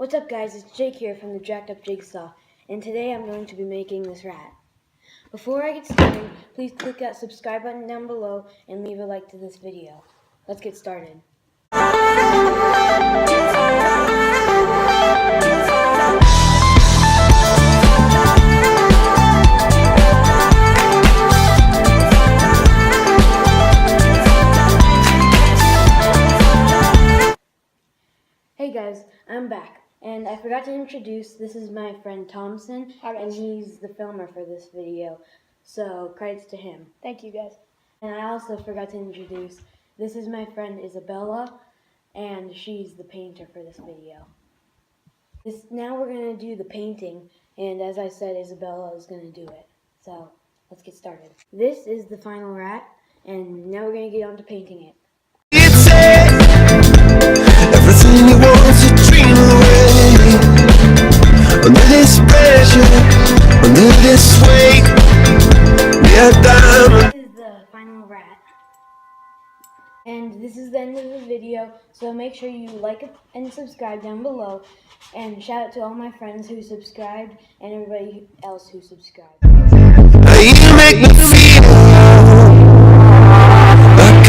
What's up guys, it's Jake here from the Jacked Up Jigsaw, and today I'm going to be making this rat. Before I get started, please click that subscribe button down below and leave a like to this video. Let's get started. Hey guys, I'm back, and I forgot to introduce, this is my friend Thompson, and he's the filmer for this video, so credits to him. Thank you guys. And I also forgot to introduce, this is my friend Isabella, and she's the painter for this video. Now we're going to do the painting, and as I said, Isabella is going to do it. So, let's get started. This is the final rat, and now we're going to get on to painting it. Everything you want to dream away. Under this pressure, under this weight, we are diamond. This is the final rat. And this is the end of the video, so make sure you like it and subscribe down below. And shout out to all my friends who subscribed and everybody else who subscribed. You make me feel